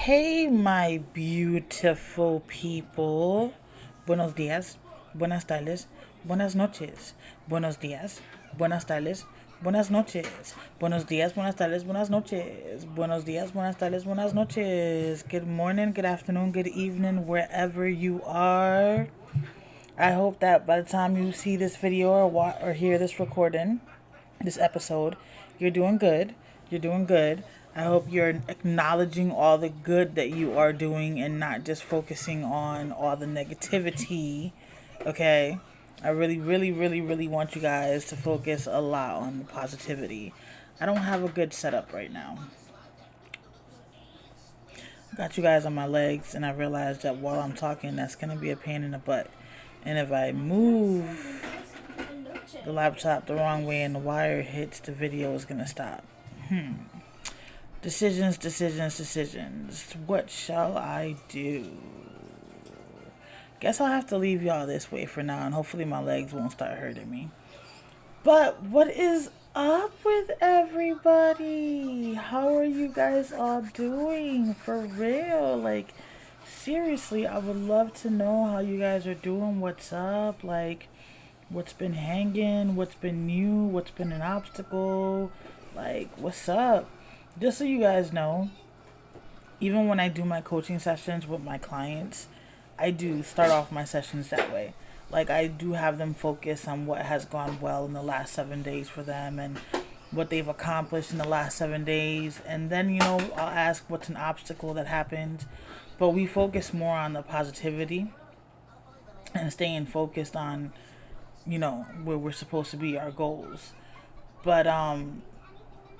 Hey, my beautiful people. Buenos días, buenas tardes, buenas noches. Buenos días, buenas tardes, buenas noches. Buenos días, buenas tardes, buenas noches. Buenos días, buenas tardes, buenas noches. Good morning, good afternoon, good evening, wherever you are. I hope that by the time you see this video or hear this recording, this episode, you're doing good. You're doing good. I hope you're acknowledging all the good that you are doing and not just focusing on all the negativity. Okay? I really, really, really, really want you guys to focus a lot on the positivity. I don't have a good setup right now. Got you guys on my legs, and I realized that while I'm talking, that's going to be a pain in the butt. And if I move the laptop the wrong way and the wire hits, the video is going to stop. Decisions, decisions, decisions. What shall I do? Guess I'll have to leave y'all this way for now, and hopefully my legs won't start hurting me. But what is up with everybody? How are you guys all doing? For real? Like, seriously, I would love to know how you guys are doing. What's up? Like, what's been hanging? What's been new? What's been an obstacle? Like, what's up? Just so you guys know, even when I do my coaching sessions with my clients, I do start off my sessions that way. Like, I do have them focus on what has gone well in the last 7 days for them and what they've accomplished in the last 7 days. And then, I'll ask what's an obstacle that happened. But we focus more on the positivity and staying focused on, where we're supposed to be, our goals. But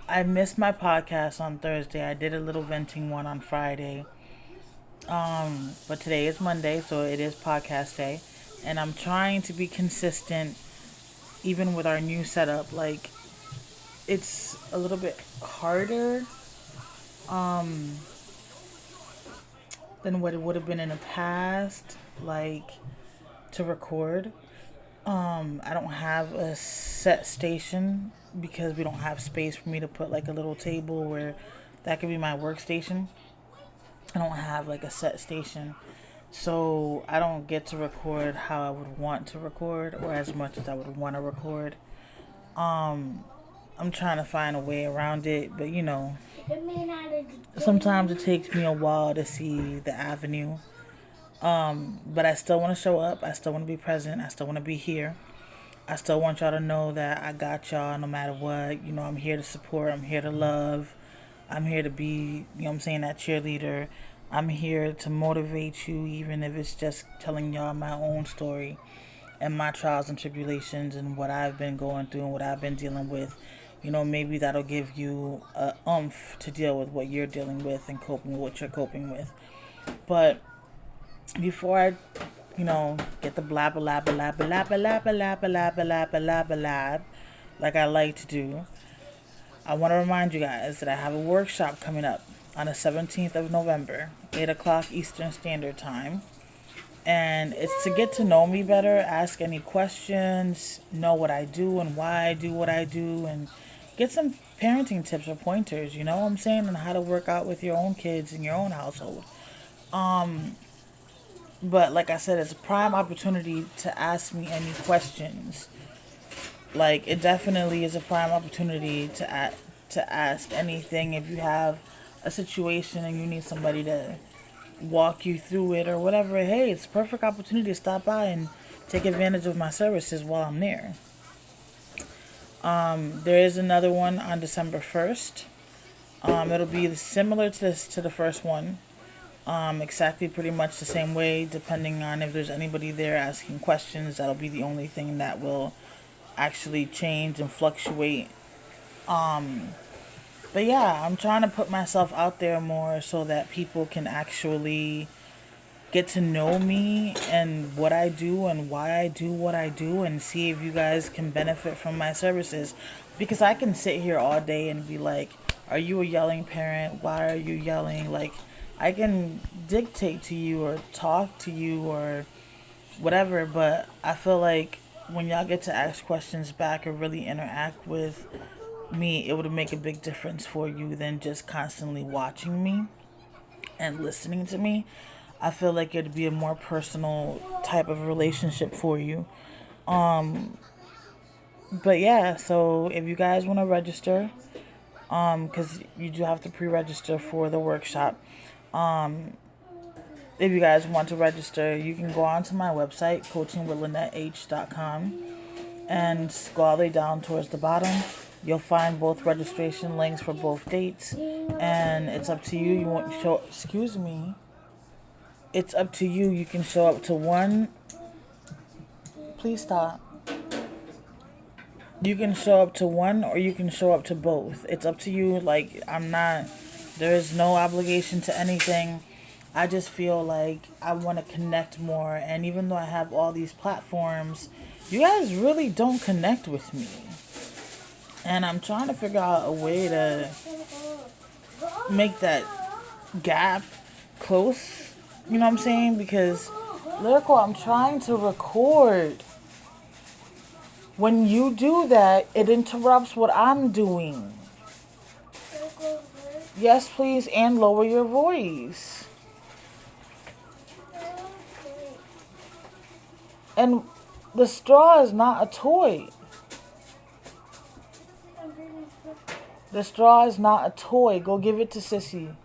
I missed my podcast on Thursday. I did a little venting one on Friday. But today is Monday, so it is podcast day. And I'm trying to be consistent even with our new setup. Like, it's a little bit harder than what it would have been in the past, like, to record. I don't have a set station because we don't have space for me to put like a little table where that could be my workstation. I don't have like a set station, so I don't get to record how I would want to record or as much as I would want to record. I'm trying to find a way around it, but sometimes it takes me a while to see the avenue. But I still want to show up. I still want to be present. I still want to be here. I still want y'all to know that I got y'all no matter what. I'm here to support. I'm here to love. I'm here to be, that cheerleader. I'm here to motivate you, even if it's just telling y'all my own story and my trials and tribulations and what I've been going through and what I've been dealing with. Maybe that'll give you a oomph to deal with what you're dealing with and coping with what you're coping with. But before I, get the blah blah blah blah blah blah blah blah blah blah blah blah like I like to do, I want to remind you guys that I have a workshop coming up on the 17th of November, 8 o'clock Eastern Standard Time. And it's to get to know me better, ask any questions, know what I do and why I do what I do, and get some parenting tips or pointers, what I'm saying, on how to work out with your own kids in your own household. But like I said, it's a prime opportunity to ask me any questions. Like, it definitely is a prime opportunity to ask anything. If you have a situation and you need somebody to walk you through it or whatever, hey, it's a perfect opportunity to stop by and take advantage of my services while I'm there. There is another one on December 1st. It'll be similar to the first one. Exactly pretty much the same way, depending on if there's anybody there asking questions. That'll be the only thing that will actually change and fluctuate. But yeah, I'm trying to put myself out there more so that people can actually get to know me and what I do and why I do what I do, and see if you guys can benefit from my services. Because I can sit here all day and be like, are you a yelling parent? Why are you yelling? Like, I can dictate to you or talk to you or whatever, but I feel like when y'all get to ask questions back or really interact with me, it would make a big difference for you than just constantly watching me. and listening to me, I feel like it'd be a more personal type of relationship for you. But yeah, so if you guys want to register, because you do have to pre-register for the workshop. If you guys want to register, you can go onto my website, coachingwithlinetteh.com, and go all the way down towards the bottom. You'll find both registration links for both dates, and it's up to you. You want show? Excuse me. It's up to you. You can show up to one. Please stop. You can show up to one, or you can show up to both. It's up to you. Like, I'm not. There is no obligation to anything. I just feel like I want to connect more. And even though I have all these platforms, you guys really don't connect with me. And I'm trying to figure out a way to make that gap close. You know what I'm saying? Because, Lyrical, I'm trying to record. When you do that, it interrupts what I'm doing. Yes, please, and lower your voice. And the straw is not a toy. The straw is not a toy. Go give it to Sissy.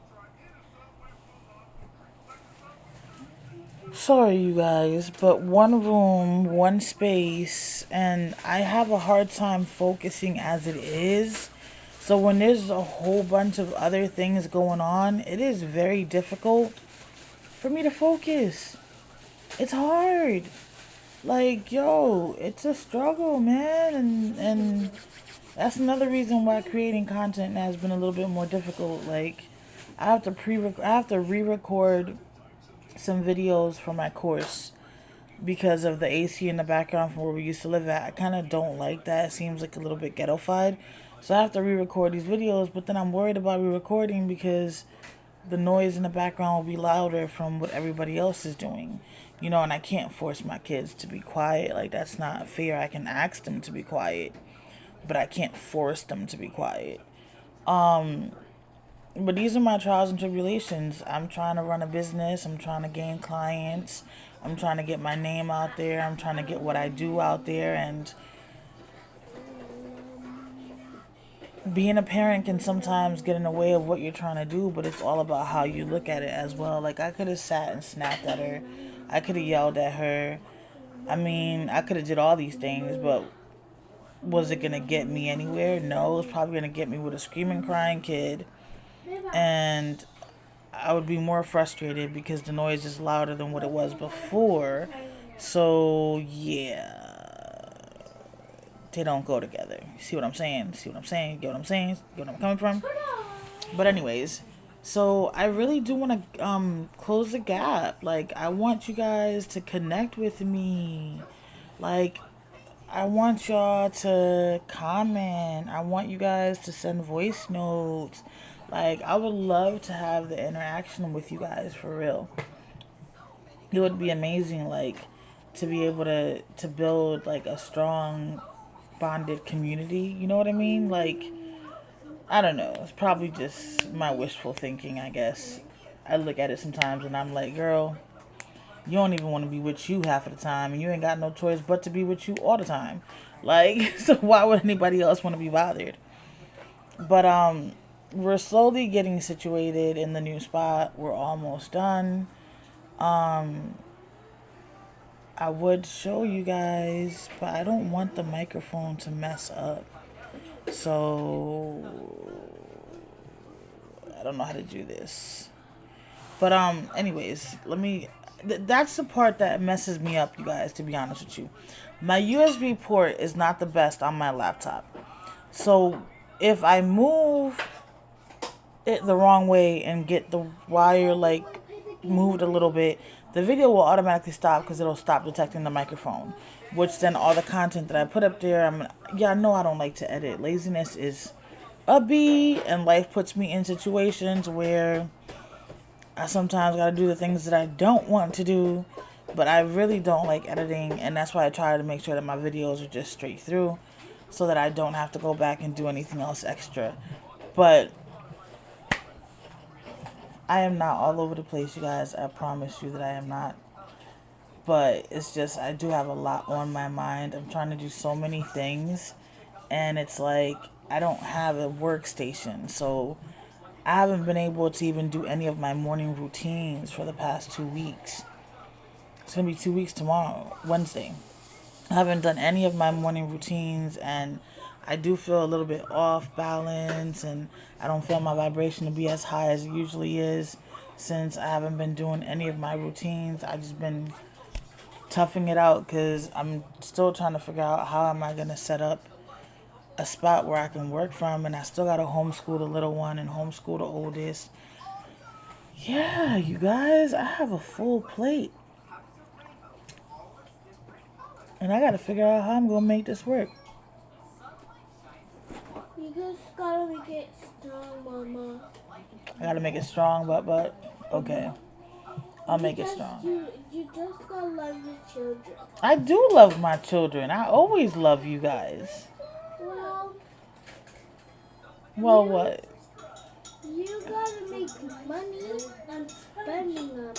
Sorry, you guys, but one room, one space, and I have a hard time focusing as it is. So when there's a whole bunch of other things going on, it is very difficult for me to focus. It's hard. Like, yo, it's a struggle, man, and that's another reason why creating content has been a little bit more difficult. Like, I have to re-record some videos for my course because of the AC in the background from where we used to live at. I kind of don't like that. It seems like a little bit ghetto-fied. So I have to re-record these videos, but then I'm worried about re-recording because the noise in the background will be louder from what everybody else is doing. You know, and I can't force my kids to be quiet. Like, that's not fair. I can ask them to be quiet, but I can't force them to be quiet. But these are my trials and tribulations. I'm trying to run a business. I'm trying to gain clients. I'm trying to get my name out there. I'm trying to get what I do out there. And being a parent can sometimes get in the way of what you're trying to do, but it's all about how you look at it as well. Like, I could have sat and snapped at her. I could have yelled at her. I mean, I could have did all these things, but was it going to get me anywhere? No, it's probably going to get me with a screaming, crying kid. And I would be more frustrated because the noise is louder than what it was before. So, yeah. They don't go together. See what I'm saying? See what I'm saying? Get what I'm saying? Get what I'm coming from? But anyways, so I really do want to close the gap. Like, I want you guys to connect with me. Like, I want y'all to comment. I want you guys to send voice notes. Like, I would love to have the interaction with you guys, for real. It would be amazing, like, to be able to build, like, a strong, bonded community. You know what I mean? Like, I don't know. It's probably just my wishful thinking, I guess. I look at it sometimes and I'm like, girl, you don't even want to be with you half of the time, and you ain't got no choice but to be with you all the time. Like, so why would anybody else want to be bothered? But we're slowly getting situated in the new spot. We're almost done. I would show you guys, but I don't want the microphone to mess up. So I don't know how to do this. But anyways, let me that's the part that messes me up, you guys, to be honest with you. My USB port is not the best on my laptop. So if I move it the wrong way and get the wire like moved a little bit, the video will automatically stop because it'll stop detecting the microphone. Which then all the content that I put up there, I know I don't like to edit. Laziness is a B, and life puts me in situations where I sometimes got to do the things that I don't want to do, but I really don't like editing, and that's why I try to make sure that my videos are just straight through so that I don't have to go back and do anything else extra. But I am not all over the place, you guys. I promise you that I am not. But it's just, I do have a lot on my mind. I'm trying to do so many things. And it's like, I don't have a workstation. So I haven't been able to even do any of my morning routines for the past 2 weeks. It's going to be 2 weeks tomorrow, Wednesday. I haven't done any of my morning routines, and I do feel a little bit off balance, and I don't feel my vibration to be as high as it usually is since I haven't been doing any of my routines. I've just been toughing it out because I'm still trying to figure out how am I going to set up a spot where I can work from, and I still got to homeschool the little one and homeschool the oldest. Yeah, you guys, I have a full plate. And I got to figure out how I'm going to make this work. You just gotta make it strong, Mama. I got to make it strong, but okay. I'll make it strong. You just gotta love your children. I do love my children. I always love you guys. Well, what? You gotta make money and spending on money.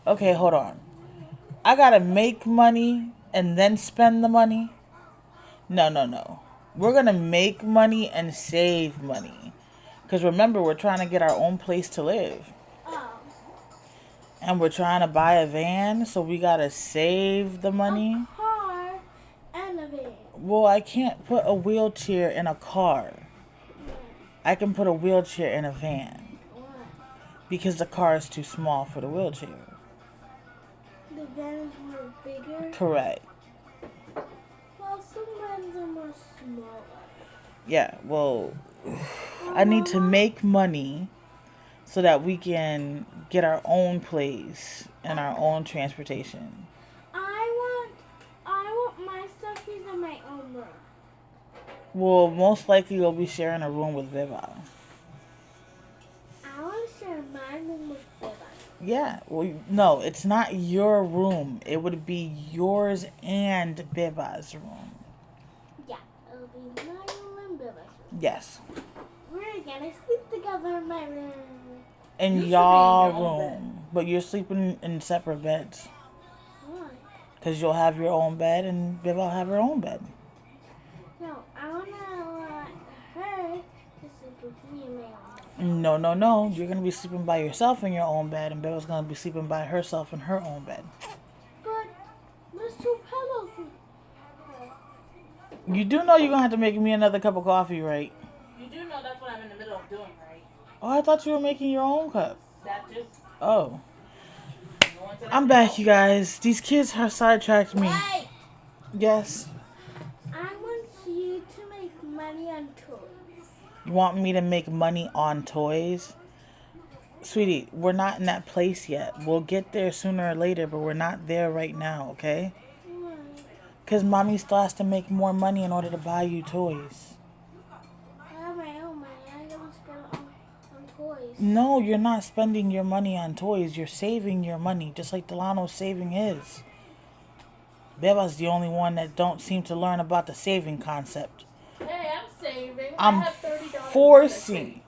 Okay, hold on. I got to make money and then spend the money? No. We're going to make money and save money. Because remember, we're trying to get our own place to live. Oh. And we're trying to buy a van, so we got to save the money. A car and a van. Well, I can't put a wheelchair in a car. I can put a wheelchair in a van. Why? Because the car is too small for the wheelchair. The van is more bigger? Correct. Well, some vans are more smaller. Yeah, well, I need to make money so that we can get our own place and our own transportation. I want my stuffies in my own room. Well, most likely you'll be sharing a room with Viva. I want to share my room with Viva. Yeah, well, no, it's not your room. It would be yours and Viva's room. Yeah, it'll be my room and Viva's room. Yes. We're gonna sleep together in my room. In y'all room. But you're sleeping in separate beds. Why? Because you'll have your own bed and Viva will have her own bed. No, I want her to sleep with me in my own bed. No. You're going to be sleeping by yourself in your own bed, and Viva's going to be sleeping by herself in her own bed. But there's 2 pillows. You do know you're going to have to make me another cup of coffee, right? You do know that's what I'm in the middle of doing, right? Oh, I thought you were making your own cup. That too. Oh. I'm back, you guys. These kids have sidetracked me. Hey! Yes. I want you to make money on toys. You want me to make money on toys? Sweetie, we're not in that place yet. We'll get there sooner or later, but we're not there right now, okay? Why? Because mommy still has to make more money in order to buy you toys. I have my own money. I don't spend it on toys. No, you're not spending your money on toys. You're saving your money, just like Delano's saving his. Beba's the only one that don't seem to learn about the saving concept. Hey, I'm saving. I'm I have $30. forcing.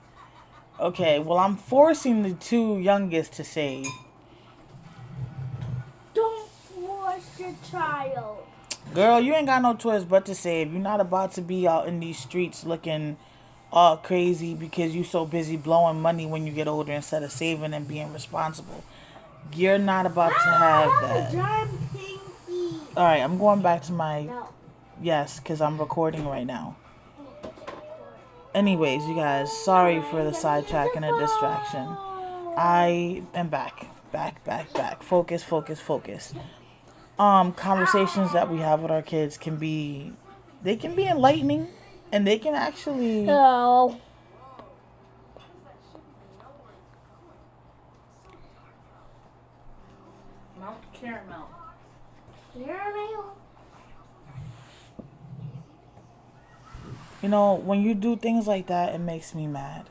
Okay, well, I'm forcing the 2 youngest to save. Don't force your child. Girl, you ain't got no choice but to save. You're not about to be out in these streets looking all crazy because you're so busy blowing money when you get older instead of saving and being responsible. You're not about to have that. Giant pinky. All right, I'm going back to my... No. Yes, because I'm recording right now. Anyways, you guys, sorry for the sidetrack and the distraction. I am back. Focus. Conversations that we have with our kids can be enlightening, and they can actually... No. Mount Caramel. Caramel. You know, when you do things like that, it makes me mad.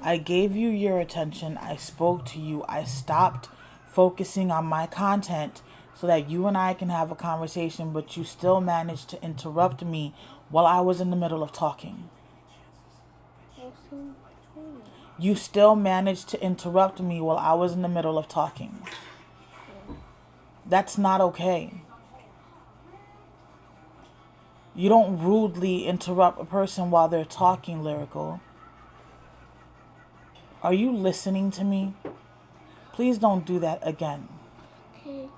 I gave you your attention. I spoke to you. I stopped focusing on my content so that you and I can have a conversation, but you still managed to interrupt me while I was in the middle of talking. You still managed to interrupt me while I was in the middle of talking. That's not okay. You don't rudely interrupt a person while they're talking, Lyrical. Are you listening to me? Please don't do that again. Okay.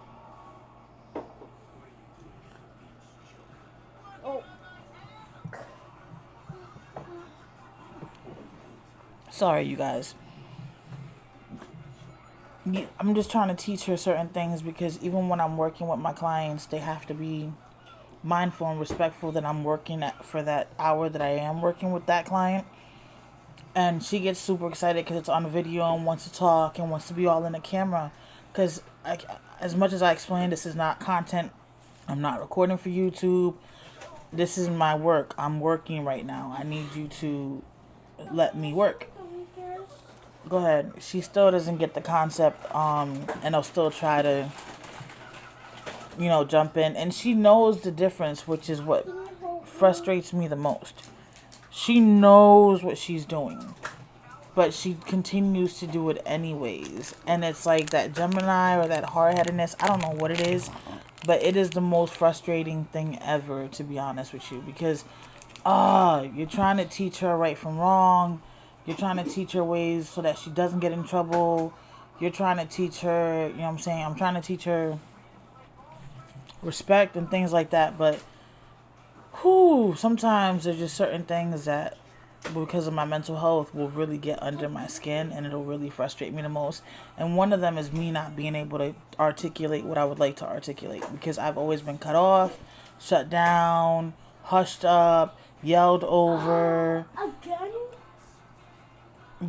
Oh. Sorry, you guys. I'm just trying to teach her certain things because even when I'm working with my clients, they have to be mindful and respectful that I'm working for that hour that I am working with that client. And she gets super excited because it's on video and wants to talk and wants to be all in the camera. Because as much as I explained, this is not content. I'm not recording for YouTube. This is my work. I'm working right now. I need you to let me work. Go ahead. She still doesn't get the concept, and I'll still try to, jump in. And she knows the difference, which is what frustrates me the most. She knows what she's doing, but she continues to do it anyways. And it's like that Gemini or that hard-headedness. I don't know what it is, but it is the most frustrating thing ever, to be honest with you, because you're trying to teach her right from wrong. You're trying to teach her ways so that she doesn't get in trouble. You're trying to teach her, you know what I'm saying? I'm trying to teach her respect and things like that. But, sometimes there's just certain things that, because of my mental health, will really get under my skin and it'll really frustrate me the most. And one of them is me not being able to articulate what I would like to articulate because I've always been cut off, shut down, hushed up, yelled over. Again?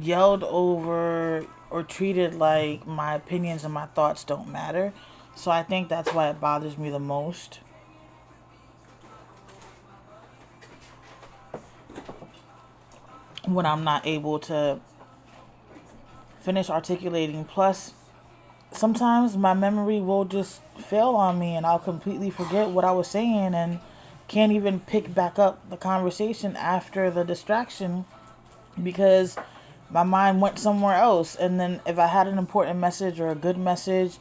Yelled over or treated like my opinions and my thoughts don't matter. So I think that's why it bothers me the most. When I'm not able to finish articulating. Plus, sometimes my memory will just fail on me and I'll completely forget what I was saying and can't even pick back up the conversation after the distraction because my mind went somewhere else. And then if I had an important message or a good message,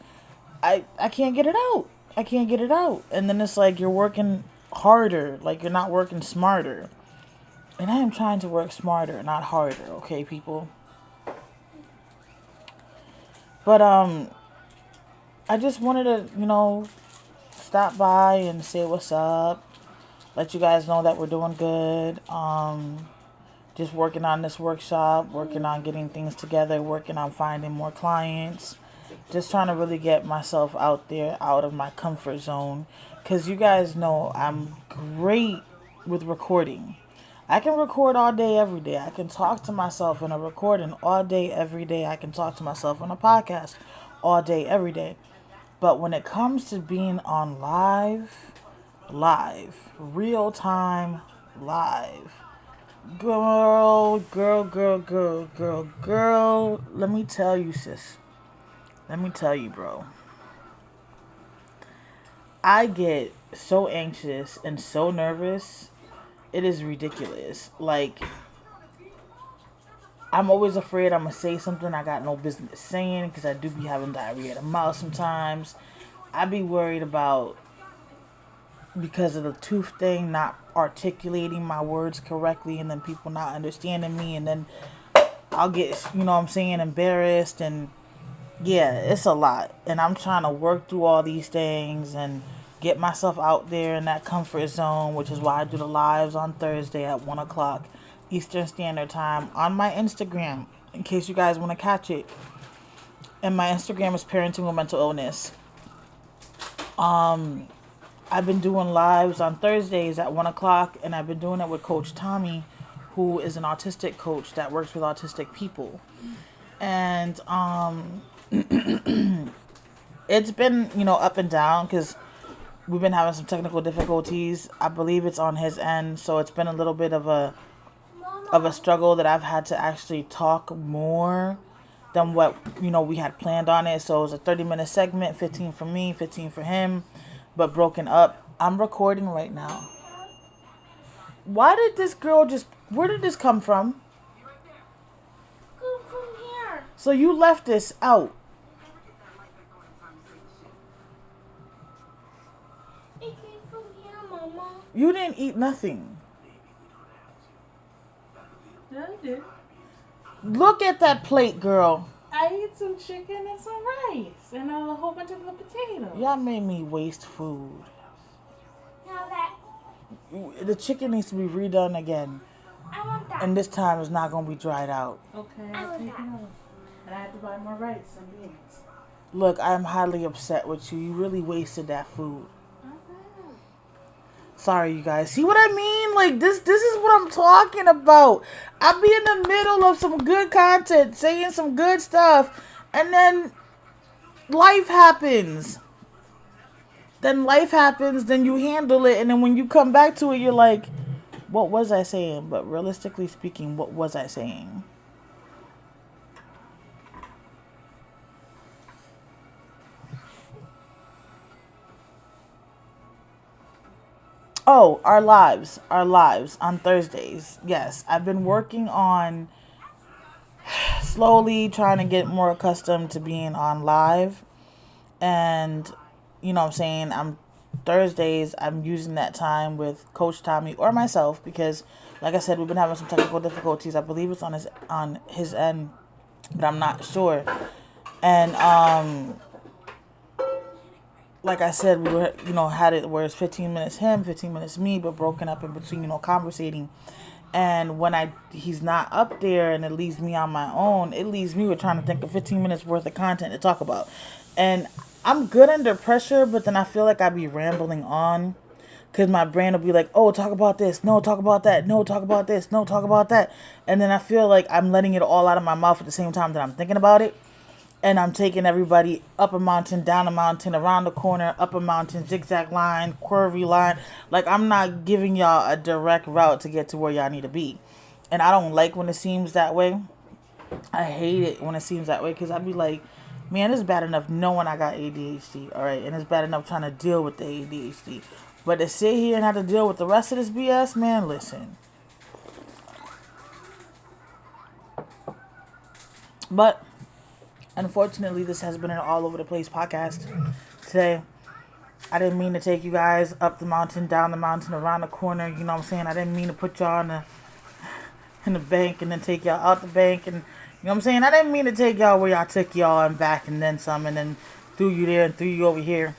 I can't get it out. I can't get it out. And then it's like you're working harder, like you're not working smarter. And I am trying to work smarter, not harder, okay, people? But I just wanted to, stop by and say what's up. Let you guys know that we're doing good. Just working on this workshop, working on getting things together, working on finding more clients. Just trying to really get myself out there, out of my comfort zone. Because you guys know I'm great with recording. I can record all day, every day. I can talk to myself in a recording all day, every day. I can talk to myself on a podcast all day, every day. But when it comes to being on live, real time, live, girl, let me tell you, sis. Let me tell you, bro. I get so anxious and so nervous. It is ridiculous. Like, I'm always afraid I'm going to say something I got no business saying because I do be having diarrhea of the mouth sometimes. I be worried about, because of the tooth thing, not articulating my words correctly and then people not understanding me, and then I'll get, embarrassed, and yeah, it's a lot. And I'm trying to work through all these things and get myself out there in that comfort zone, which is why I do the lives on Thursday at 1 o'clock Eastern Standard Time on my Instagram, in case you guys want to catch it. And my Instagram is Parenting with Mental Illness. I've been doing lives on Thursdays at 1 o'clock, and I've been doing it with Coach Tommy, who is an autistic coach that works with autistic people. And it's been, up and down because we've been having some technical difficulties. I believe it's on his end, so it's been a little bit of a struggle that I've had to actually talk more than what, we had planned on it. So it was a 30-minute segment, 15 for me, 15 for him, but broken up. I'm recording right now. Why did this girl where did this come from? So you left this out. It came from here, Mama. You didn't eat nothing. Yeah, I did. Look at that plate, girl. I ate some chicken and some rice and a whole bunch of the potatoes. Y'all made me waste food. Now that The chicken needs to be redone again. I want that. And this time it's not going to be dried out. Okay, I I'll want take it that. out. And I had to buy more rice and beans. Look, I'm highly upset with you. You really wasted that food. Okay. Sorry, you guys. See what I mean? Like, this is what I'm talking about. I be in the middle of some good content, saying some good stuff, and then life happens. Then life happens, then you handle it, and then when you come back to it, you're like, what was I saying? But realistically speaking, what was I saying? Oh, our lives on Thursdays. Yes, I've been working on slowly trying to get more accustomed to being on live. And, you know what I'm saying, Thursdays, I'm using that time with Coach Tommy or myself because, like I said, we've been having some technical difficulties. I believe it's on his end, but I'm not sure. And, like I said, we were, had it where it's 15 minutes him, 15 minutes me, but broken up in between, conversating. And when he's not up there and it leaves me on my own, it leaves me with trying to think of 15 minutes worth of content to talk about. And I'm good under pressure, but then I feel like I be rambling on because my brain will be like, oh, talk about this. No, talk about that. No, talk about this. No, talk about that. And then I feel like I'm letting it all out of my mouth at the same time that I'm thinking about it. And I'm taking everybody up a mountain, down a mountain, around the corner, up a mountain, zigzag line, curvy line. Like, I'm not giving y'all a direct route to get to where y'all need to be. And I don't like when it seems that way. I hate it when it seems that way because I'd be like, man, it's bad enough knowing I got ADHD, all right? And it's bad enough trying to deal with the ADHD. But to sit here and have to deal with the rest of this BS, man, listen. But unfortunately, this has been an all over the place podcast today. I didn't mean to take you guys up the mountain, down the mountain, around the corner. You know what I'm saying? I didn't mean to put y'all in the bank and then take y'all out the bank. And you know what I'm saying? I didn't mean to take y'all where y'all took y'all and back and then some and then threw you there and threw you over here.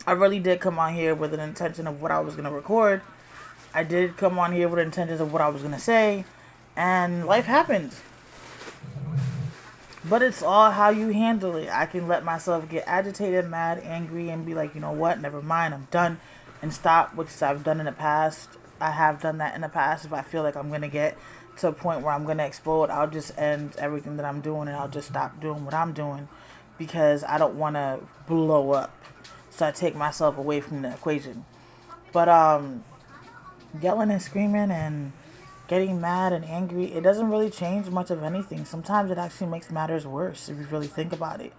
I really did come on here with an intention of what I was going to record. I did come on here with intentions of what I was going to say. And life happens. But it's all how you handle it. I can let myself get agitated, mad, angry, and be like, you know what, never mind, I'm done, and stop, which I've done in the past. I have done that in the past. If I feel like I'm going to get to a point where I'm going to explode, I'll just end everything that I'm doing, and I'll just stop doing what I'm doing because I don't want to blow up. So I take myself away from the equation. But yelling and screaming and getting mad and angry, it doesn't really change much of anything. Sometimes it actually makes matters worse if you really think about it.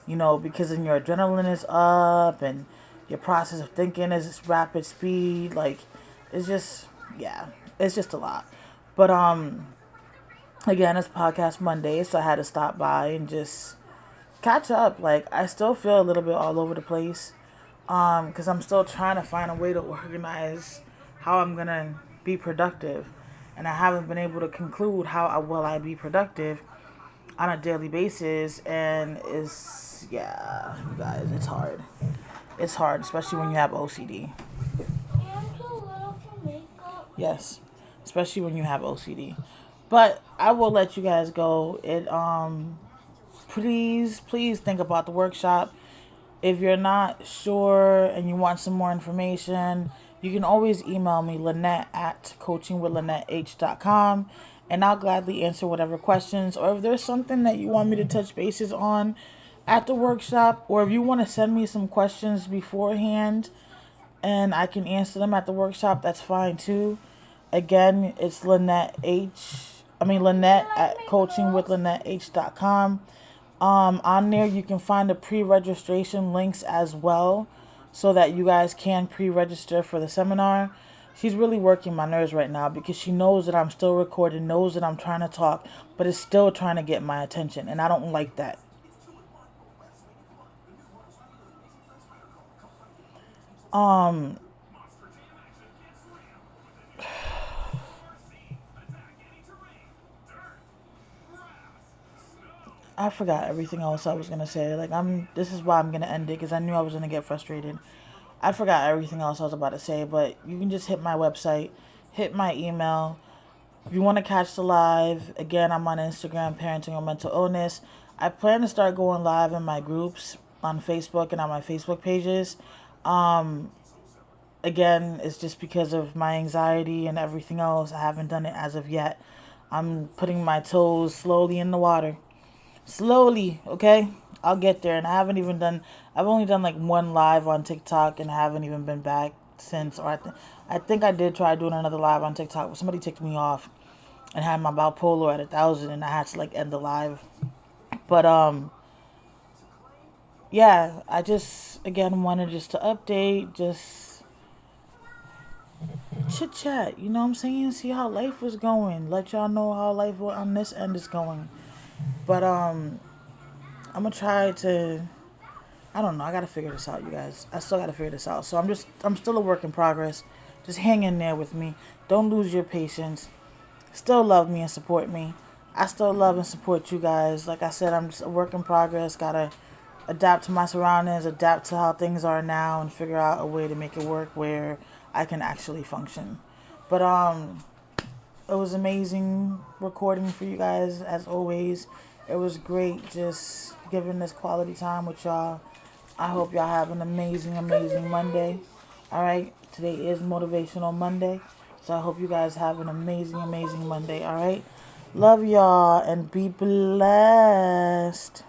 Because then your adrenaline is up and your process of thinking is rapid speed. Like, it's just a lot. But again, it's podcast Monday, so I had to stop by and just catch up. Like, I still feel a little bit all over the place because I'm still trying to find a way to organize how I'm gonna be productive. And I haven't been able to conclude how will I be productive on a daily basis. And you guys, it's hard. It's hard, especially when you have OCD. I'm too little for makeup. Yes, especially when you have OCD. But I will let you guys go. Please think about the workshop. If you're not sure and you want some more information, you can always email me, Linette at coachingwithlinetteh.com, and I'll gladly answer whatever questions. Or if there's something that you want me to touch bases on at the workshop, or if you want to send me some questions beforehand and I can answer them at the workshop, that's fine too. Again, it's Linette at coachingwithlinetteh.com. On there, you can find the pre-registration links as well, so that you guys can pre-register for the seminar. She's really working my nerves right now because she knows that I'm still recording, knows that I'm trying to talk, but is still trying to get my attention. And I don't like that. I forgot everything else I was gonna say. Like, this is why I'm gonna end it, because I knew I was gonna get frustrated. I forgot everything else I was about to say, but you can just hit my website, hit my email. If you want to catch the live, again, I'm on Instagram, Parenting or Mental Illness. I plan to start going live in my groups on Facebook and on my Facebook pages. Again, it's just because of my anxiety and everything else. I haven't done it as of yet. I'm putting my toes slowly in the water. Slowly, okay? I'll get there. And I've only done like one live on TikTok, and I haven't even been back since. I think I did try doing another live on TikTok, but somebody ticked me off and had my bipolar at 1,000, and I had to like end the live. But yeah, I just again wanted just to update, just chit chat. You know what I'm saying? See how life was going. Let y'all know how life on this end is going. But I'm gonna try to. I don't know. I gotta figure this out, you guys. I still gotta figure this out. So I'm still a work in progress. Just hang in there with me. Don't lose your patience. Still love me and support me. I still love and support you guys. Like I said, I'm just a work in progress. Gotta adapt to my surroundings, adapt to how things are now, and figure out a way to make it work where I can actually function. But it was amazing recording for you guys as always. It was great just giving this quality time with y'all. I hope y'all have an amazing, amazing Monday. All right, today is Motivational Monday, so I hope you guys have an amazing, amazing Monday. All right, love y'all and be blessed.